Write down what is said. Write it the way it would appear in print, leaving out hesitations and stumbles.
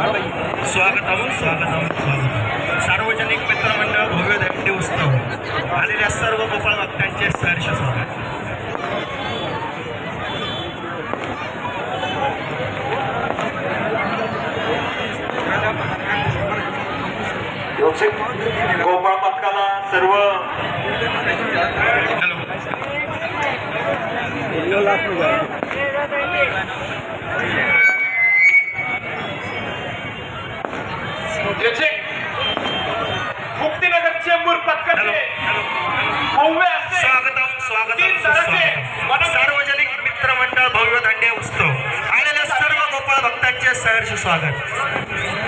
स्वागतम स्वागतम स्वागतम. सार्वजनिक मित्रमंडळ भव्य दंडी उत्सव आलेल्या सर्व गोपाळ भक्तांचे सहर्ष स्वागत. गोपाळ भक्ताला सर्व मुक्तीनगर चेंबूर पथकाचे भव्य असे स्वागतम स्वागतम. सार्वजनिक मित्रमंडळ भव्य दांडिया उत्सव आलेल्या सर्व गोपाळ भक्तांचे सहर्ष स्वागत.